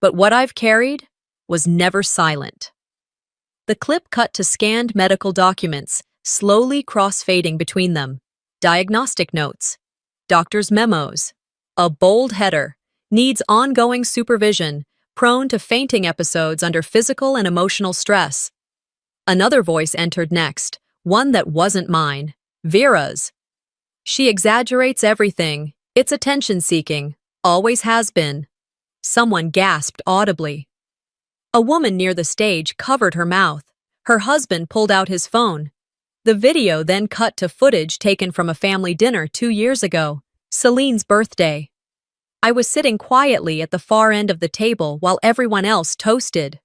But what I've carried was never silent." The clip cut to scanned medical documents, slowly cross-fading between them. Diagnostic notes, doctor's memos. A bold header: needs ongoing supervision, prone to fainting episodes under physical and emotional stress. Another voice entered next, one that wasn't mine, Vera's. "She exaggerates everything. It's attention-seeking. Always has been." Someone gasped audibly. A woman near the stage covered her mouth. Her husband pulled out his phone. The video then cut to footage taken from a family dinner 2 years ago, Celine's birthday. I was sitting quietly at the far end of the table while everyone else toasted.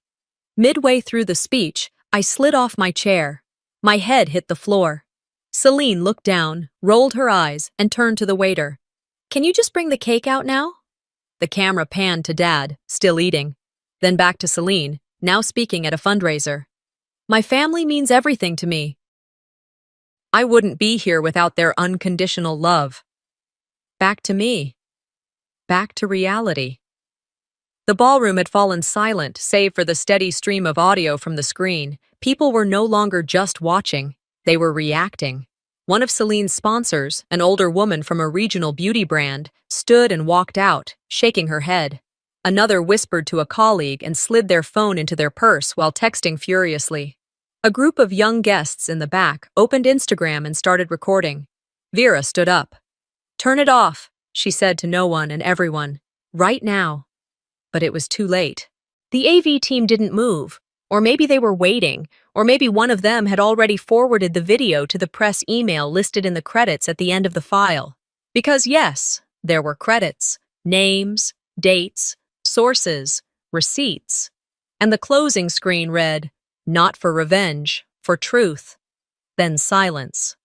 Midway through the speech, I slid off my chair. My head hit the floor. Celine looked down, rolled her eyes, and turned to the waiter. "Can you just bring the cake out now?" The camera panned to Dad, still eating. Then back to Celine, now speaking at a fundraiser. "My family means everything to me. I wouldn't be here without their unconditional love." Back to me. Back to reality. The ballroom had fallen silent, save for the steady stream of audio from the screen. People were no longer just watching, they were reacting. One of Celine's sponsors, an older woman from a regional beauty brand, stood and walked out, shaking her head. Another whispered to a colleague and slid their phone into their purse while texting furiously. A group of young guests in the back opened Instagram and started recording. Vera stood up. "Turn it off," she said to no one and everyone. "Right now." But it was too late. The AV team didn't move. Or maybe they were waiting, or maybe one of them had already forwarded the video to the press email listed in the credits at the end of the file. Because yes, there were credits, names, dates, sources, receipts. And the closing screen read, "Not for revenge, for truth." Then silence.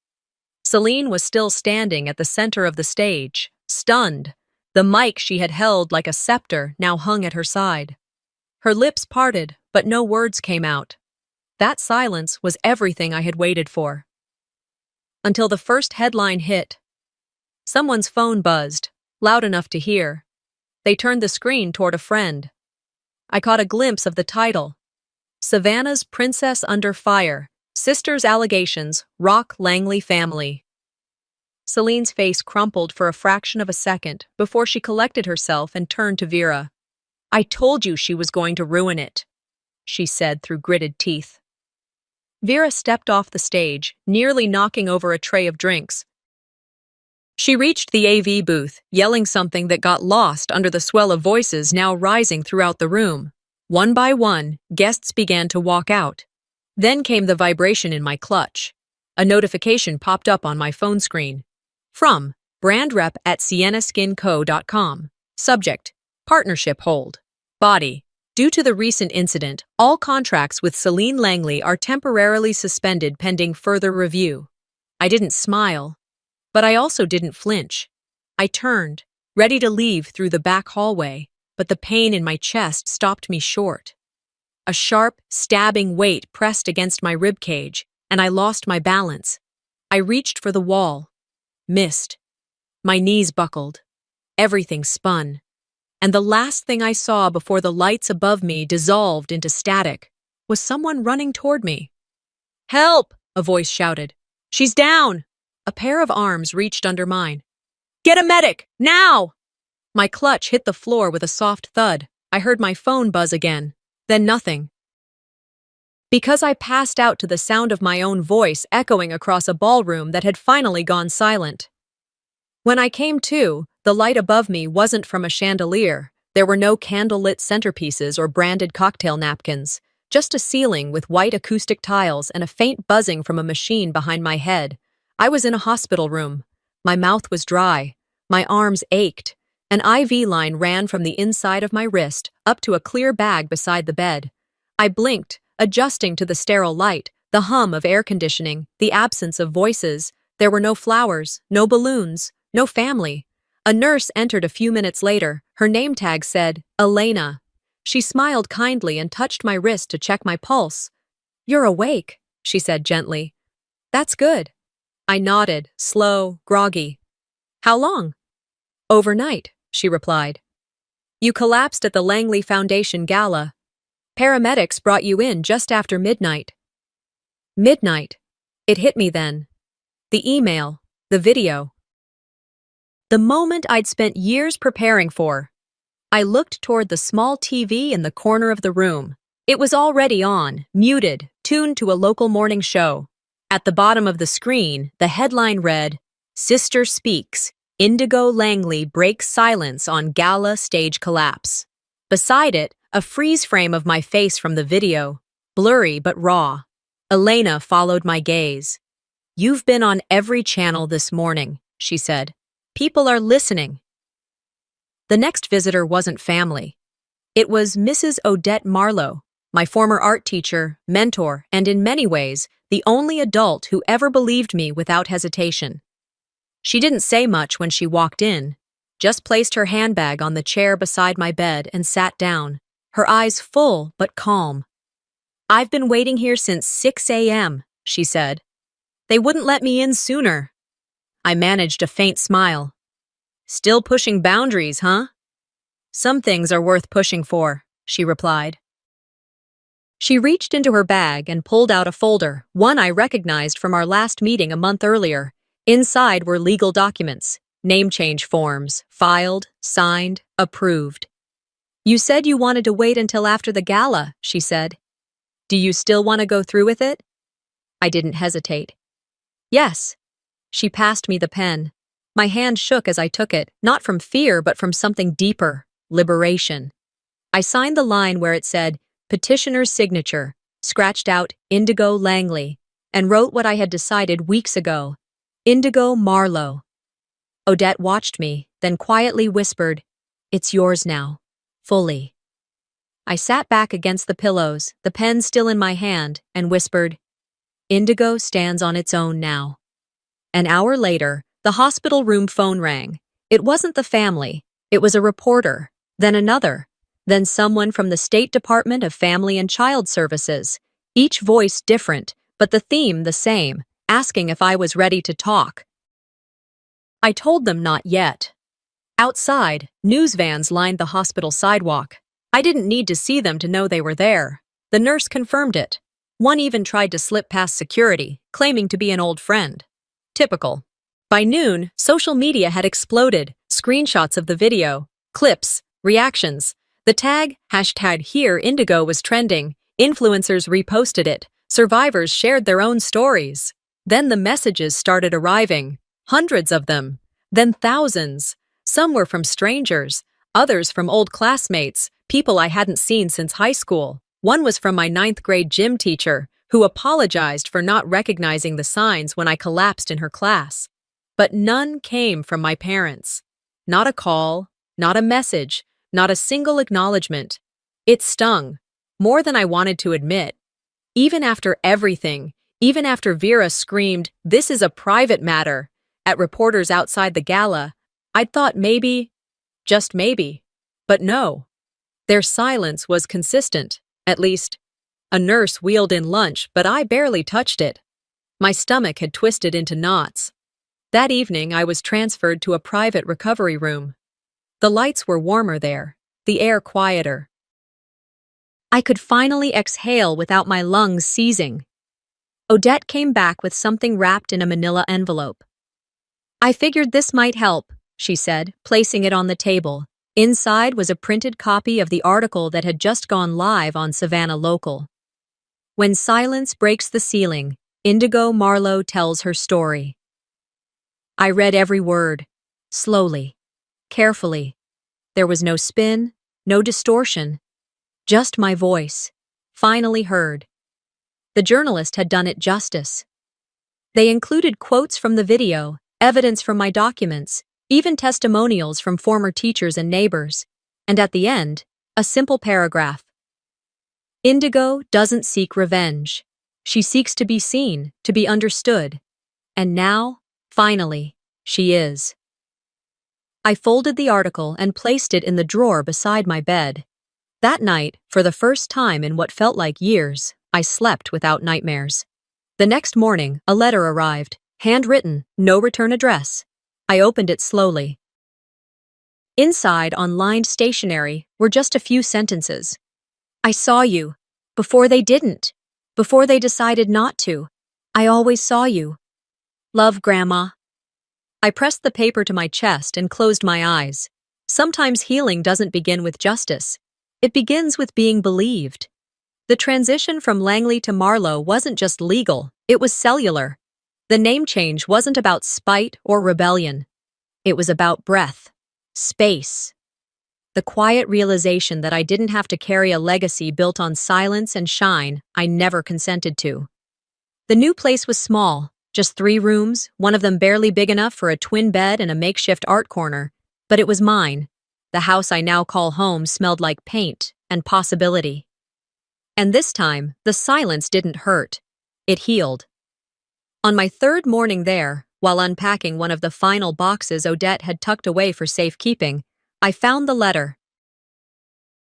Celine was still standing at the center of the stage, stunned. The mic she had held like a scepter now hung at her side. Her lips parted, but no words came out. That silence was everything I had waited for. Until the first headline hit. Someone's phone buzzed, loud enough to hear. They turned the screen toward a friend. I caught a glimpse of the title. "Savannah's Princess Under Fire. Sisters' Allegations, Rock Langley Family." Celine's face crumpled for a fraction of a second before she collected herself and turned to Vera. "I told you she was going to ruin it," she said through gritted teeth. Vera stepped off the stage, nearly knocking over a tray of drinks. She reached the AV booth, yelling something that got lost under the swell of voices now rising throughout the room. One by one, guests began to walk out. Then came the vibration in my clutch. A notification popped up on my phone screen. From brand rep at siennaskinco.com. Subject: Partnership hold. Body: Due to the recent incident, all contracts with Celine Langley are temporarily suspended pending further review. I didn't smile, but I also didn't flinch. I turned, ready to leave through the back hallway, but the pain in my chest stopped me short. A sharp, stabbing weight pressed against my ribcage, and I lost my balance. I reached for the wall. Missed. My knees buckled. Everything spun. And the last thing I saw before the lights above me dissolved into static was someone running toward me. "Help!" a voice shouted. "She's down!" A pair of arms reached under mine. "Get a medic! Now!" My clutch hit the floor with a soft thud. I heard my phone buzz again. Then nothing. Because I passed out to the sound of my own voice echoing across a ballroom that had finally gone silent. When I came to, the light above me wasn't from a chandelier. There were no candlelit centerpieces or branded cocktail napkins, just a ceiling with white acoustic tiles and a faint buzzing from a machine behind my head. I was in a hospital room. My mouth was dry. My arms ached. An IV line ran from the inside of my wrist up to a clear bag beside the bed. I blinked, adjusting to the sterile light, the hum of air conditioning, the absence of voices. There were no flowers, no balloons, no family. A nurse entered a few minutes later. Her name tag said, Elena. She smiled kindly and touched my wrist to check my pulse. "You're awake," she said gently. "That's good." I nodded, slow, groggy. "How long?" "Overnight," she replied. "You collapsed at the Langley Foundation Gala. Paramedics brought you in just after midnight." Midnight. It hit me then. The email, the video. The moment I'd spent years preparing for. I looked toward the small TV in the corner of the room. It was already on, muted, tuned to a local morning show. At the bottom of the screen, the headline read, "Sister Speaks, Indigo Langley Breaks Silence on Gala Stage Collapse." Beside it, a freeze frame of my face from the video, blurry but raw. Elena followed my gaze. "You've been on every channel this morning," she said. "People are listening." The next visitor wasn't family. It was Mrs. Odette Marlowe, my former art teacher, mentor, and in many ways, the only adult who ever believed me without hesitation. She didn't say much when she walked in, just placed her handbag on the chair beside my bed and sat down, her eyes full but calm. "I've been waiting here since 6 a.m., she said. "They wouldn't let me in sooner." I managed a faint smile. "Still pushing boundaries, huh?" "Some things are worth pushing for," she replied. She reached into her bag and pulled out a folder, one I recognized from our last meeting a month earlier. Inside were legal documents, name change forms, filed, signed, approved. "You said you wanted to wait until after the gala," she said. "Do you still want to go through with it?" I didn't hesitate. "Yes." She passed me the pen. My hand shook as I took it, not from fear but from something deeper, liberation. I signed the line where it said, "Petitioner's signature," scratched out Indigo Langley, and wrote what I had decided weeks ago, Indigo Marlowe. Odette watched me, then quietly whispered, "It's yours now, fully." I sat back against the pillows, the pen still in my hand, and whispered, "Indigo stands on its own now." An hour later, the hospital room phone rang. It wasn't the family. It was a reporter, then another, then someone from the State Department of Family and Child Services. Each voice different, but the theme the same, asking if I was ready to talk. I told them not yet. Outside, news vans lined the hospital sidewalk. I didn't need to see them to know they were there. The nurse confirmed it. One even tried to slip past security, claiming to be an old friend. Typical. By noon, social media had exploded, screenshots of the video, clips, reactions. The tag, #HereIndigo was trending, influencers reposted it, survivors shared their own stories. Then the messages started arriving, hundreds of them, then thousands. Some were from strangers, others from old classmates, people I hadn't seen since high school. One was from my 9th grade gym teacher, who apologized for not recognizing the signs when I collapsed in her class. But none came from my parents. Not a call, not a message, not a single acknowledgement. It stung, more than I wanted to admit. Even after everything, even after Vera screamed, "This is a private matter," at reporters outside the gala, I'd thought maybe, just maybe. But no. Their silence was consistent, at least. A nurse wheeled in lunch, but I barely touched it. My stomach had twisted into knots. That evening, I was transferred to a private recovery room. The lights were warmer there, the air quieter. I could finally exhale without my lungs seizing. Odette came back with something wrapped in a manila envelope. "I figured this might help," she said, placing it on the table. Inside was a printed copy of the article that had just gone live on Savannah Local. "When silence breaks the ceiling, Indigo Marlowe tells her story." I read every word, slowly, carefully. There was no spin, no distortion, just my voice, finally heard. The journalist had done it justice. They included quotes from the video, evidence from my documents, even testimonials from former teachers and neighbors, and at the end, a simple paragraph. "Indigo doesn't seek revenge. She seeks to be seen, to be understood. And now, finally, she is." I folded the article and placed it in the drawer beside my bed. That night, for the first time in what felt like years, I slept without nightmares. The next morning, a letter arrived, handwritten, no return address. I opened it slowly. Inside, on lined stationery, were just a few sentences. "I saw you. Before they didn't. Before they decided not to. I always saw you. Love, Grandma." I pressed the paper to my chest and closed my eyes. Sometimes healing doesn't begin with justice. It begins with being believed. The transition from Langley to Marlowe wasn't just legal, it was cellular. The name change wasn't about spite or rebellion. It was about breath, space. The quiet realization that I didn't have to carry a legacy built on silence and shine I never consented to. The new place was small, just 3 rooms, one of them barely big enough for a twin bed and a makeshift art corner, but it was mine. the house I now call home smelled like paint and possibility. And this time, the silence didn't hurt. It healed. On my third morning there, while unpacking one of the final boxes Odette had tucked away for safekeeping, I found the letter.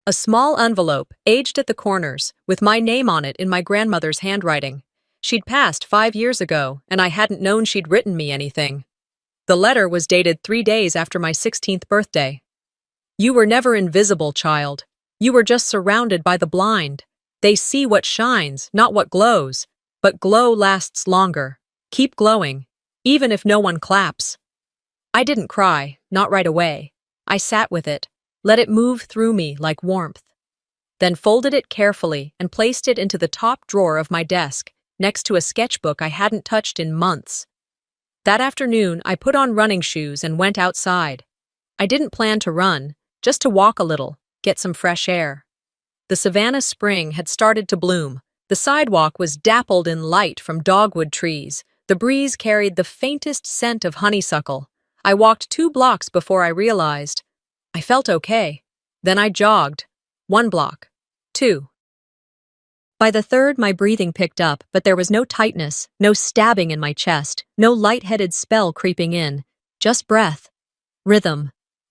A small envelope, aged at the corners, with my name on it in my grandmother's handwriting. She'd passed 5 years ago, and I hadn't known she'd written me anything. The letter was dated 3 days after my 16th birthday. You were never invisible, child. You were just surrounded by the blind. They see what shines, not what glows. But glow lasts longer. Keep glowing, even if no one claps. I didn't cry, not right away. I sat with it, let it move through me like warmth. Then folded it carefully and placed it into the top drawer of my desk, next to a sketchbook I hadn't touched in months. That afternoon, I put on running shoes and went outside. I didn't plan to run, just to walk a little, get some fresh air. The Savannah spring had started to bloom. The sidewalk was dappled in light from dogwood trees. The breeze carried the faintest scent of honeysuckle. I walked 2 blocks before I realized. I felt okay. Then I jogged. 1 block. 2. By the 3rd, my breathing picked up, but there was no tightness, no stabbing in my chest, no lightheaded spell creeping in. Just breath. Rhythm.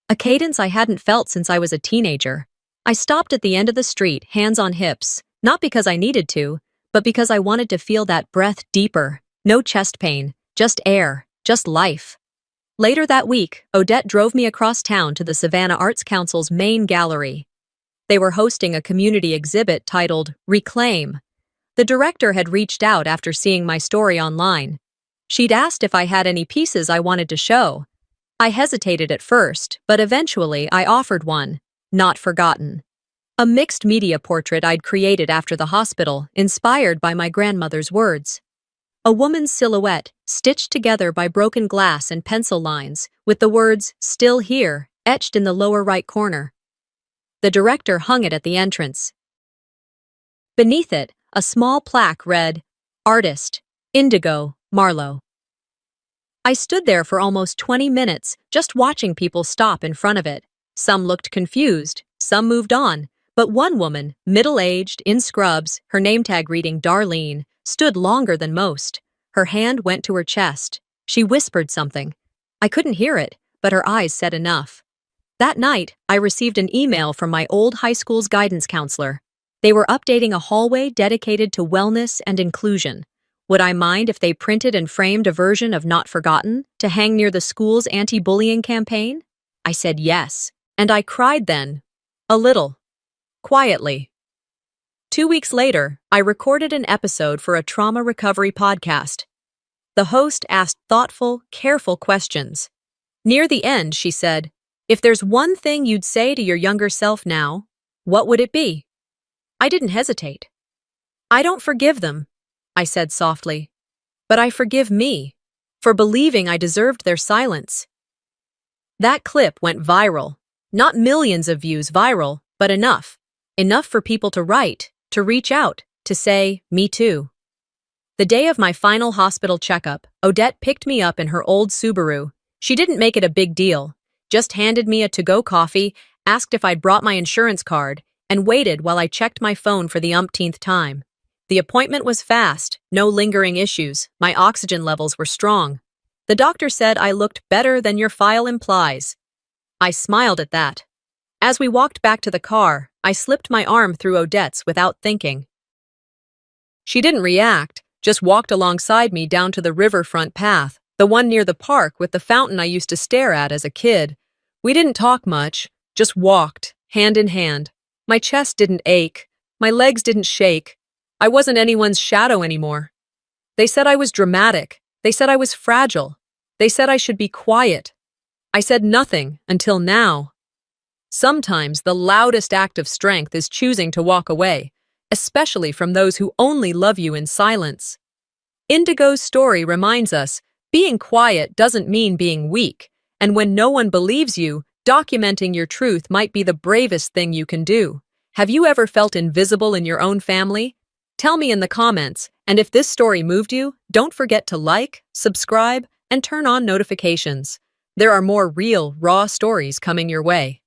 A cadence I hadn't felt since I was a teenager. I stopped at the end of the street, hands on hips, not because I needed to, but because I wanted to feel that breath deeper. No chest pain, just air, just life. Later that week, Odette drove me across town to the Savannah Arts Council's main gallery. They were hosting a community exhibit titled Reclaim. The director had reached out after seeing my story online. She'd asked if I had any pieces I wanted to show. I hesitated at first, but eventually I offered one, Not Forgotten. A mixed media portrait I'd created after the hospital, inspired by my grandmother's words. A woman's silhouette, stitched together by broken glass and pencil lines, with the words, Still Here, etched in the lower right corner. The director hung it at the entrance. Beneath it, a small plaque read, Artist, Indigo, Marlowe. I stood there for almost 20 minutes, just watching people stop in front of it. Some looked confused, some moved on, but one woman, middle-aged, in scrubs, her name tag reading Darlene, stood longer than most. Her hand went to her chest. She whispered something. I couldn't hear it, but her eyes said enough. That night, I received an email from my old high school's guidance counselor. They were updating a hallway dedicated to wellness and inclusion. Would I mind if they printed and framed a version of Not Forgotten to hang near the school's anti-bullying campaign? I said yes, and I cried then. A little. Quietly. 2 weeks later, I recorded an episode for a trauma recovery podcast. The host asked thoughtful, careful questions. Near the end, she said, If there's one thing you'd say to your younger self now, what would it be? I didn't hesitate. I don't forgive them, I said softly, but I forgive me for believing I deserved their silence. That clip went viral. Not millions of views viral, but enough. Enough for people to write, to reach out, to say, me too. The day of my final hospital checkup, Odette picked me up in her old Subaru. She didn't make it a big deal, just handed me a to-go coffee, asked if I'd brought my insurance card, and waited while I checked my phone for the umpteenth time. The appointment was fast, no lingering issues, my oxygen levels were strong. The doctor said I looked better than your file implies. I smiled at that. As we walked back to the car, I slipped my arm through Odette's without thinking. She didn't react, just walked alongside me down to the riverfront path, the one near the park with the fountain I used to stare at as a kid. We didn't talk much, just walked, hand in hand. My chest didn't ache, my legs didn't shake. I wasn't anyone's shadow anymore. They said I was dramatic. They said I was fragile. They said I should be quiet. I said nothing until now. Sometimes the loudest act of strength is choosing to walk away, especially from those who only love you in silence. Indigo's story reminds us, being quiet doesn't mean being weak, and when no one believes you, documenting your truth might be the bravest thing you can do. Have you ever felt invisible in your own family? Tell me in the comments, and if this story moved you, don't forget to like, subscribe, and turn on notifications. There are more real, raw stories coming your way.